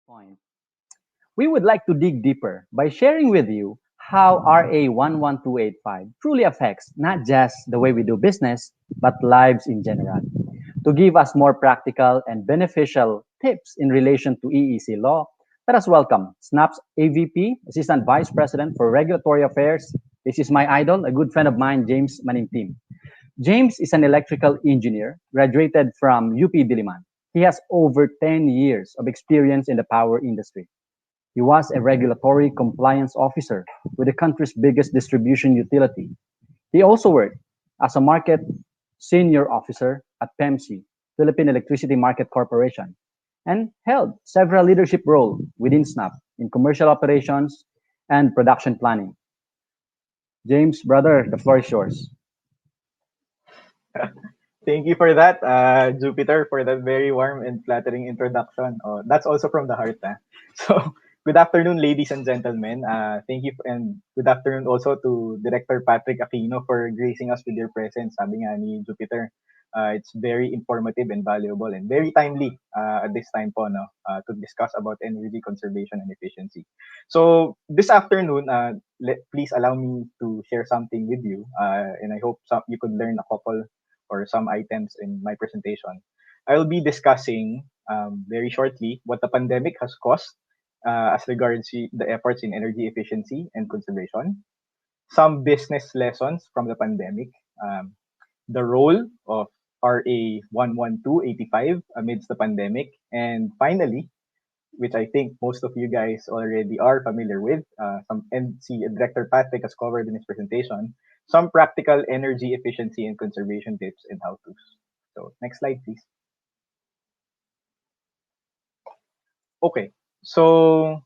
point, we would like to dig deeper by sharing with you how RA 11285 truly affects not just the way we do business, but lives in general. To give us more practical and beneficial tips in relation to EEC law, let us welcome SNAP's AVP, Assistant Vice President for Regulatory Affairs. This is my idol, a good friend of mine, James Manimtim. James is an electrical engineer, graduated from UP Diliman. He has over 10 years of experience in the power industry. He was a regulatory compliance officer with the country's biggest distribution utility. He also worked as a market senior officer at PEMC, Philippine Electricity Market Corporation, and held several leadership roles within SNAP in commercial operations and production planning. James, brother, the floor is yours. Thank you for that, Jupiter, for that very warm and flattering introduction. Oh, that's also from the heart. So, good afternoon, ladies and gentlemen. Thank you, and good afternoon also to Director Patrick Aquino for gracing us with your presence. Sabi nga ni Jupiter, it's very informative and valuable and very timely at this time po, no, to discuss about energy conservation and efficiency. So, this afternoon, please allow me to share something with you, and I hope you could learn a couple or some items in my presentation. I will be discussing very shortly what the pandemic has caused as regards to the efforts in energy efficiency and conservation, some business lessons from the pandemic, the role of RA 11285 amidst the pandemic, and finally, which I think most of you guys already are familiar with, some NC Director Patrick has covered in his presentation, some practical energy efficiency and conservation tips and how-tos. So next slide, please. Okay, so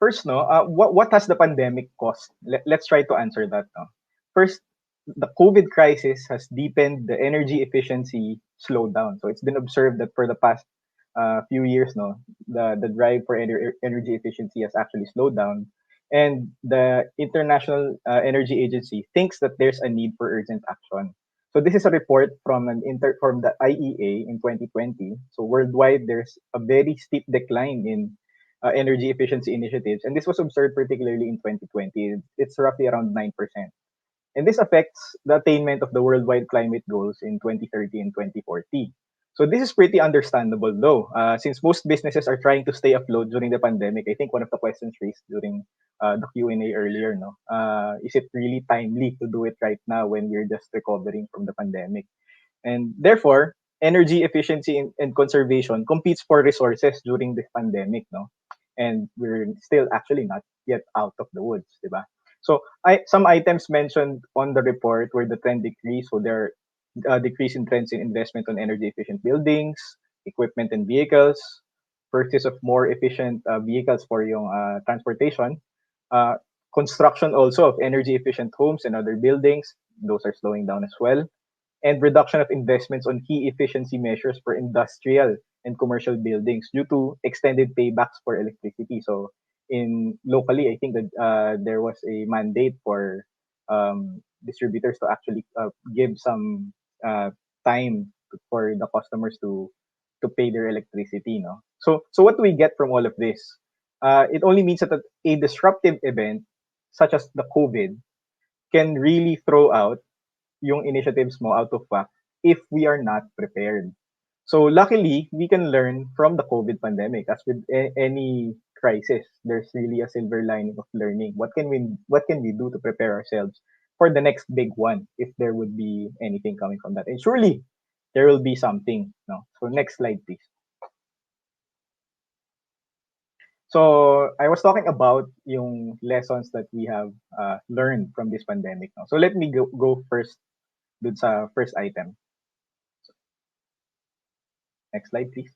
first, no, what has the pandemic caused? Let's try to answer that. No? First, the COVID crisis has deepened the energy efficiency slowdown. So it's been observed that for the past few years, no, the drive for energy efficiency has actually slowed down, and the International Energy Agency thinks that there's a need for urgent action. So this is a report from from the IEA in 2020. So worldwide, there's a very steep decline in energy efficiency initiatives, and this was observed particularly in 2020. It's roughly around 9%. And this affects the attainment of the worldwide climate goals in 2030 and 2040. So this is pretty understandable though, since most businesses are trying to stay afloat during the pandemic. I think one of the questions raised during the Q&A earlier, no, is it really timely to do it right now when we're just recovering from the pandemic? And therefore, energy efficiency and conservation competes for resources during this pandemic, no? And we're still actually not yet out of the woods, diba? So some items mentioned on the report were the trend decrease. So there decrease in trends in investment on energy efficient buildings, equipment and vehicles, purchase of more efficient vehicles for yung transportation, uh, construction also of energy efficient homes and other buildings. Those are slowing down as well, and reduction of investments on key efficiency measures for industrial and commercial buildings due to extended paybacks for electricity. So in locally, I think that there was a mandate for distributors to actually give some uh, time for the customers to pay their electricity. No, so what do we get from all of this? It only means that a disruptive event such as the COVID can really throw out yung initiatives mo out of whack if we are not prepared. So luckily, we can learn from the COVID pandemic. As with any crisis, there's really a silver lining of learning. What can we do to prepare ourselves for the next big one if there would be anything coming from that? And surely there will be something. No. So next slide, please. So I was talking about yung lessons that we have learned from this pandemic. No? So let me go first dun sa first item. Next slide, please.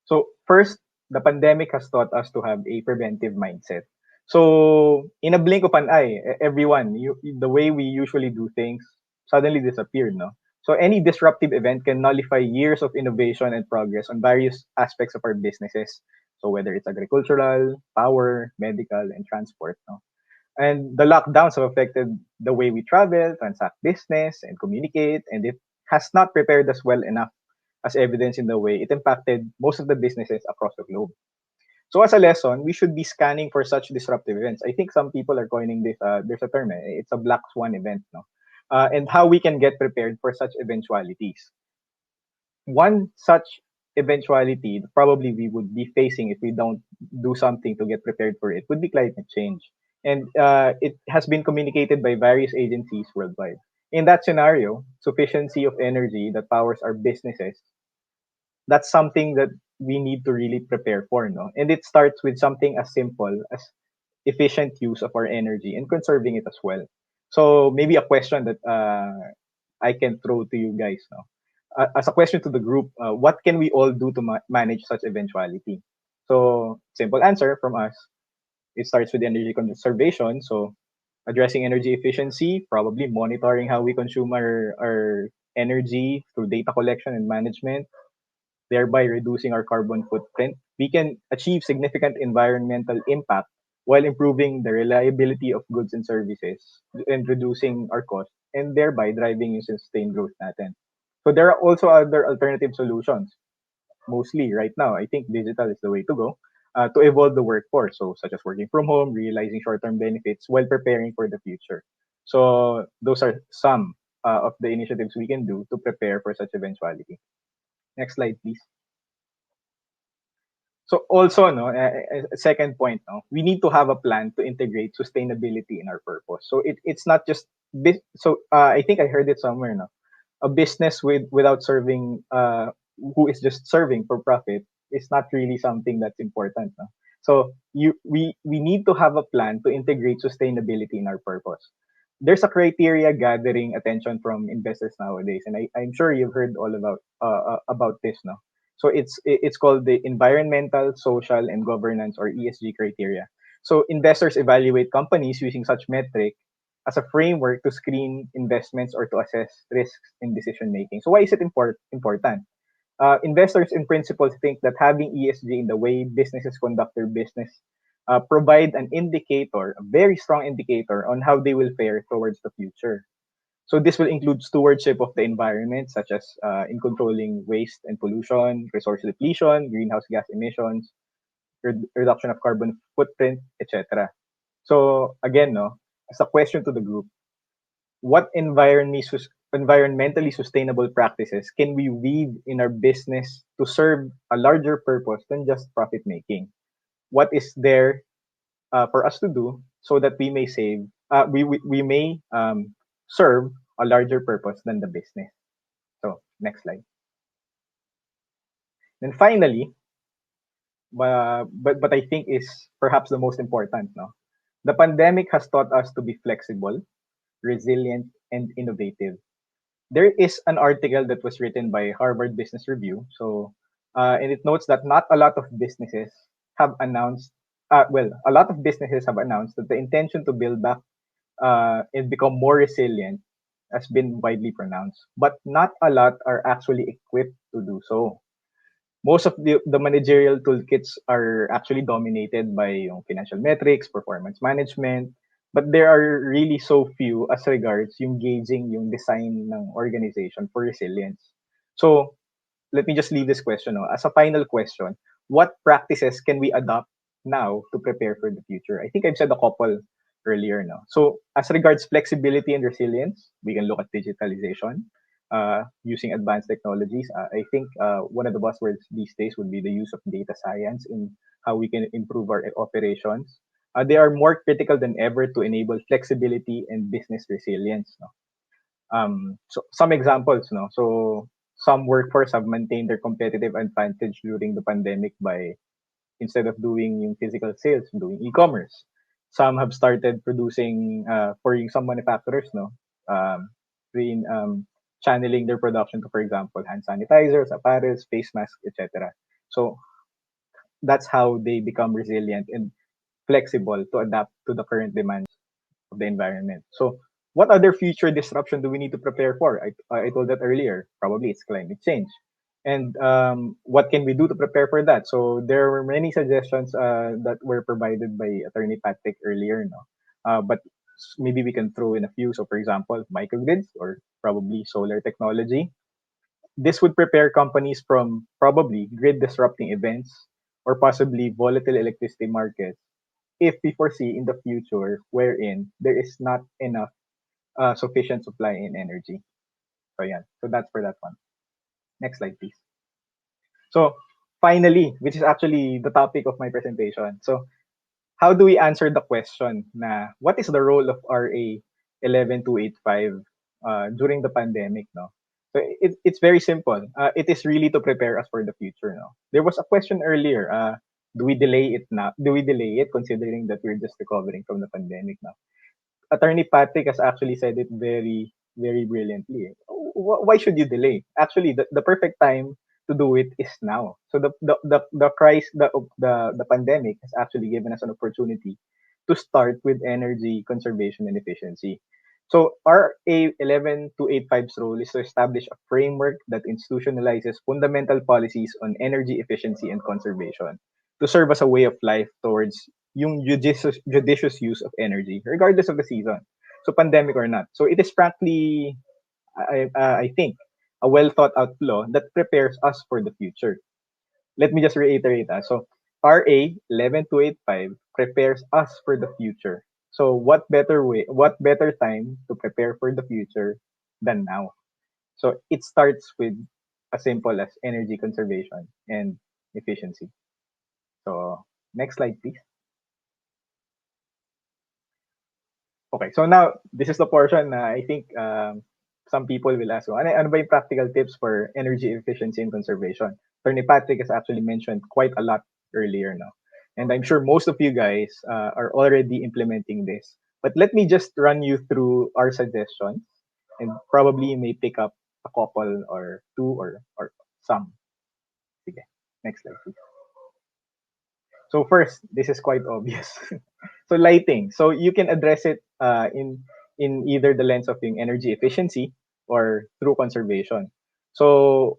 So first, the pandemic has taught us to have a preventive mindset. So in a blink of an eye, everyone, the way we usually do things suddenly disappeared, no? So any disruptive event can nullify years of innovation and progress on various aspects of our businesses. So whether it's agricultural, power, medical, and transport, no? And the lockdowns have affected the way we travel, transact business, and communicate, and it has not prepared us well enough, as evidenced in the way it impacted most of the businesses across the globe. So as a lesson, we should be scanning for such disruptive events. I think some people are coining this. There's a term. It's a black swan event, no? And how we can get prepared for such eventualities. One such eventuality probably we would be facing if we don't do something to get prepared for it would be climate change. And it has been communicated by various agencies worldwide. In that scenario, sufficiency of energy that powers our businesses, that's something that we need to really prepare for, no? And it starts with something as simple as efficient use of our energy and conserving it as well. So maybe a question that I can throw to you guys now. As a question to the group, what can we all do to manage such eventuality? So simple answer from us. It starts with energy conservation. So addressing energy efficiency, probably monitoring how we consume our energy through data collection and management, thereby reducing our carbon footprint. We can achieve significant environmental impact while improving the reliability of goods and services and reducing our costs and thereby driving yung sustained growth natin. So there are also other alternative solutions. Mostly right now, I think digital is the way to go to evolve the workforce. So such as working from home, realizing short-term benefits while preparing for the future. So those are some of the initiatives we can do to prepare for such eventuality. Next slide, please. So also, no, a second point, no, we need to have a plan to integrate sustainability in our purpose. So it's not just I think I heard it somewhere, no, a business without serving who is just serving for profit is not really something that's important, no. So we need to have a plan to integrate sustainability in our purpose. There's a criteria gathering attention from investors nowadays, and I'm sure you've heard all about this, no. So it's called the environmental, social, and governance or ESG criteria. So investors evaluate companies using such metric as a framework to screen investments or to assess risks in decision making. So why is it important? Investors in principle think that having ESG in the way businesses conduct their business provide an indicator, a very strong indicator on how they will fare towards the future. So this will include stewardship of the environment, such as in controlling waste and pollution, resource depletion, greenhouse gas emissions, reduction of carbon footprint, etc. So again, no, as a question to the group, what environmentally sustainable practices can we weave in our business to serve a larger purpose than just profit making? What is there for us to do so that we may we may serve a larger purpose than the business? So next slide. Then finally, but I think is perhaps the most important. No, the pandemic has taught us to be flexible, resilient, and innovative. There is an article that was written by Harvard Business Review. So, and it notes that not a lot of businesses have announced. A lot of businesses have announced that the intention to build back and become more resilient has been widely pronounced, but not a lot are actually equipped to do so. Most of the managerial toolkits are actually dominated by yung financial metrics, performance management, but there are really so few as regards yung gauging yung design ng organization for resilience. So, let me just leave this question, no? As a final question, what practices can we adopt now to prepare for the future? I think I've said a couple earlier now. So as regards flexibility and resilience, we can look at digitalization, using advanced technologies. I think one of the buzzwords these days would be the use of data science in how we can improve our operations. They are more critical than ever to enable flexibility and business resilience. No? So some examples, no. So some workforce have maintained their competitive advantage during the pandemic by instead of doing yung physical sales, doing e-commerce. Some have started producing for yung some manufacturers, no, in channeling their production to, for example, hand sanitizers, apparels, face masks, etc. So that's how they become resilient and flexible to adapt to the current demands of the environment. So what other future disruption do we need to prepare for? I told that earlier. Probably it's climate change. And what can we do to prepare for that? So there were many suggestions that were provided by Attorney Patrick earlier, no? But maybe we can throw in a few. So for example, microgrids or probably solar technology. This would prepare companies from probably grid disrupting events or possibly volatile electricity markets if we foresee in the future wherein there is not enough sufficient supply in energy. So yeah, so that's for that one. Next slide, please. So finally, which is actually the topic of my presentation. So how do we answer the question na what is the role of RA 11285 during the pandemic, no? So it's very simple. It is really to prepare us for the future, no? There was a question earlier, do we delay it now? Do we delay it considering that we're just recovering from the pandemic now? Attorney Patrick has actually said it very, very brilliantly. Why should you delay? Actually, the perfect time to do it is now. So the crisis, the pandemic has actually given us an opportunity to start with energy conservation and efficiency. So RA 11285's role is to establish a framework that institutionalizes fundamental policies on energy efficiency and conservation to serve as a way of life towards yung judicious use of energy, regardless of the season. So pandemic or not. So it is practically, I think, a well thought out law that prepares us for the future. Let me just reiterate. So RA 11285 prepares us for the future. So what better time to prepare for the future than now? So it starts with as simple as energy conservation and efficiency. So next slide, please. Okay, so now this is the portion na I think some people will ask, ano ba yung practical tips for energy efficiency and conservation? Attorney Patrick has actually mentioned quite a lot earlier now. And I'm sure most of you guys are already implementing this. But let me just run you through our suggestions and probably you may pick up a couple or two or some. Sige, next slide, please. So first, this is quite obvious. So lighting. So you can address it in either the lens of yung energy efficiency or through conservation. So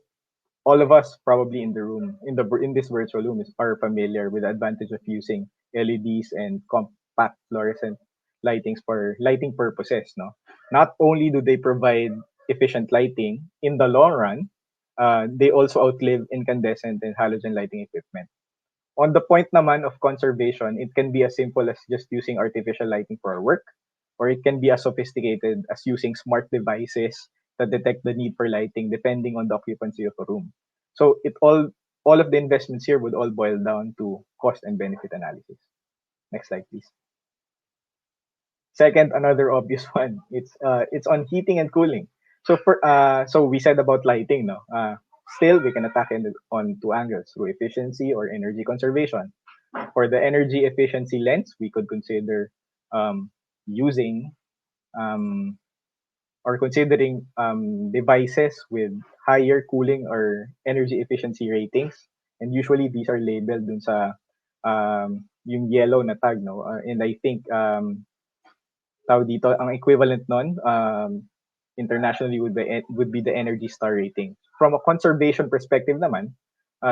all of us probably in the room in this virtual room are familiar with the advantage of using LEDs and compact fluorescent lightings for lighting purposes. No, not only do they provide efficient lighting in the long run, they also outlive incandescent and halogen lighting equipment. On the point naman of conservation, it can be as simple as just using artificial lighting for our work, or it can be as sophisticated as using smart devices that detect the need for lighting depending on the occupancy of a room. So all of the investments here would all boil down to cost and benefit analysis. Next slide, please. Second, another obvious one. It's on heating and cooling. So we said about lighting, no. Still, we can attack it on two angles through efficiency or energy conservation. For the energy efficiency lens, we could consider using um, or considering devices with higher cooling or energy efficiency ratings. And usually these are labeled dun sa yung yellow na tag, no? And I think tawag dito, ang equivalent nun internationally would be the Energy Star rating. From a conservation perspective naman,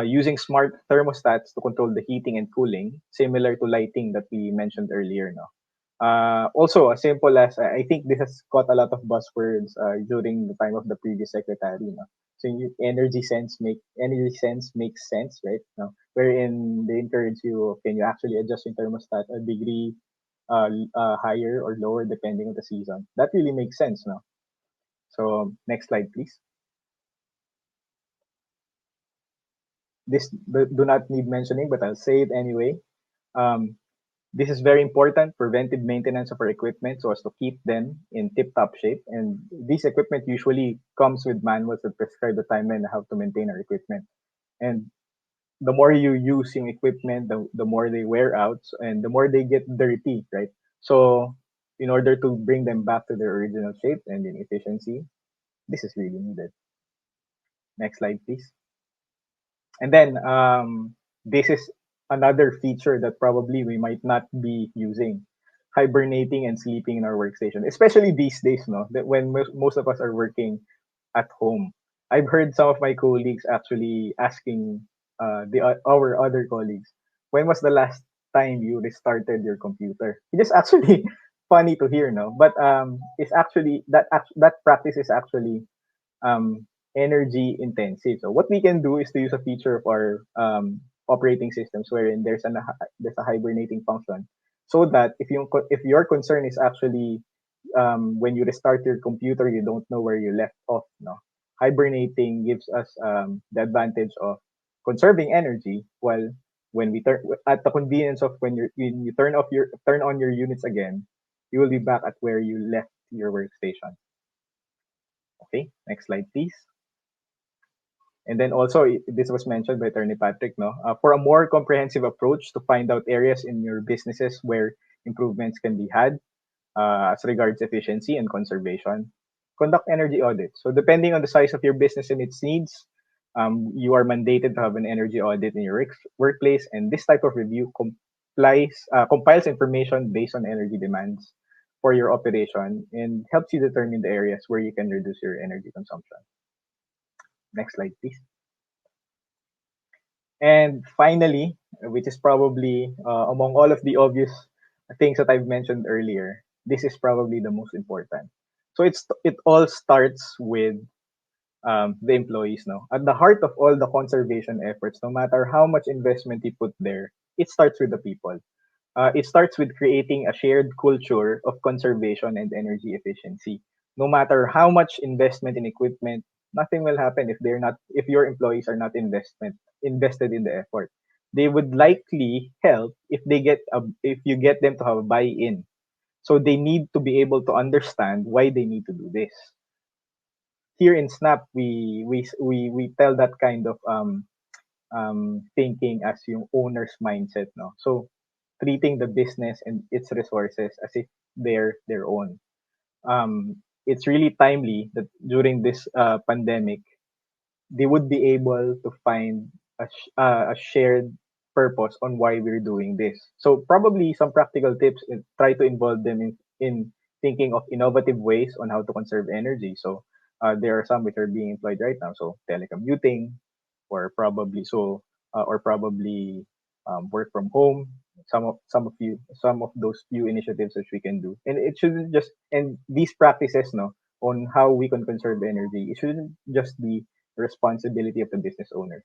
using smart thermostats to control the heating and cooling, similar to lighting that we mentioned earlier, no. Also, as simple as I think this has got a lot of buzzwords during the time of the previous secretary, no. So energy sense makes sense, right? No, wherein they encourage you, can you actually adjust your thermostat a degree higher or lower depending on the season. That really makes sense, no? So next slide, please. This do not need mentioning, but I'll say it anyway. Um, this is very important, preventive maintenance of our equipment so as to keep them in tip-top shape. And this equipment usually comes with manuals that prescribe the timeline on how to maintain our equipment. And the more you use yung equipment, the more they wear out and the more they get dirty, right? So in order to bring them back to their original shape and in efficiency, this is really needed. Next slide, please. And then this is another feature that probably we might not be using, hibernating and sleeping in our workstation, especially these days, no? That when most of us are working at home. I've heard some of my colleagues actually asking our other colleagues, when was the last time you restarted your computer? It is actually funny to hear, no? But it's actually that practice is actually um, energy intensive. So what we can do is to use a feature of our operating systems wherein there's a hibernating function, so that if your concern is actually when you restart your computer, you don't know where you left off. No, hibernating gives us the advantage of conserving energy, while when we turn at the convenience of when you turn on your units again, you will be back at where you left your workstation. Okay, next slide, please. And then also, this was mentioned by Attorney Patrick, no? For a more comprehensive approach to find out areas in your businesses where improvements can be had as regards efficiency and conservation, conduct energy audits. So depending on the size of your business and its needs, you are mandated to have an energy audit in your workplace, and this type of review compiles information based on energy demands for your operation and helps you determine the areas where you can reduce your energy consumption. Next slide, please. And finally, which is probably among all of the obvious things that I've mentioned earlier, this is probably the most important. So it all starts with the employees. Now, at the heart of all the conservation efforts, no matter how much investment you put there, it starts with the people. It starts with creating a shared culture of conservation and energy efficiency. No matter how much investment in equipment, nothing will happen if your employees are not invested in the effort. They would likely help if you get them to have a buy-in. So they need to be able to understand why they need to do this. Here in Snap, we tell that kind of thinking as yung owner's mindset, no? So treating the business and its resources as if they're their own. It's really timely that during this pandemic, they would be able to find a shared purpose on why we're doing this. So probably some practical tips and try to involve them in thinking of innovative ways on how to conserve energy. So there are some which are being employed right now. So telecommuting, or probably work from home. Some of those few initiatives which we can do, and it shouldn't just and these practices, no, on how we can conserve energy. It shouldn't just be the responsibility of the business owners.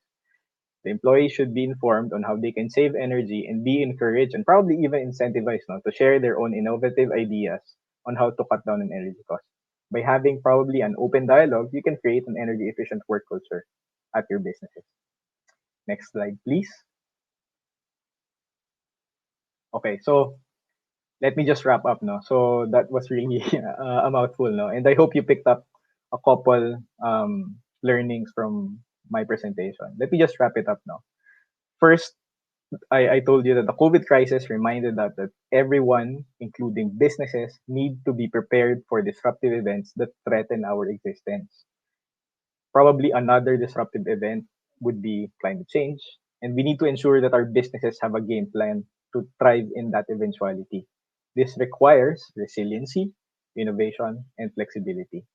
The employees should be informed on how they can save energy and be encouraged and probably even incentivized, no, to share their own innovative ideas on how to cut down on energy costs. By having probably an open dialogue, you can create an energy efficient work culture at your businesses. Next slide, please. Okay, so let me just wrap up, no. So that was really a mouthful, no, and I hope you picked up a couple learnings from my presentation. Let me just wrap it up now. First, I told you that the COVID crisis reminded that everyone, including businesses, need to be prepared for disruptive events that threaten our existence. Probably another disruptive event would be climate change, and we need to ensure that our businesses have a game plan to thrive in that eventuality. This requires resiliency, innovation, and flexibility.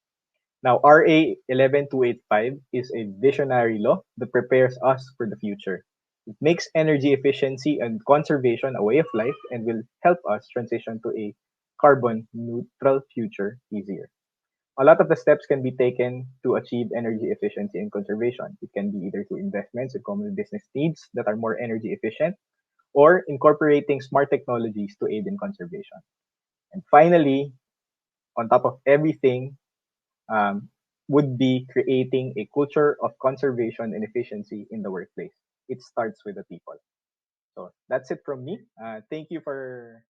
Now, RA 11285 is a visionary law that prepares us for the future. It makes energy efficiency and conservation a way of life and will help us transition to a carbon neutral future easier. A lot of the steps can be taken to achieve energy efficiency and conservation. It can be either through investments in common business needs that are more energy efficient or incorporating smart technologies to aid in conservation. And finally, on top of everything, um, would be creating a culture of conservation and efficiency in the workplace. It starts with the people. So that's it from me. Thank you for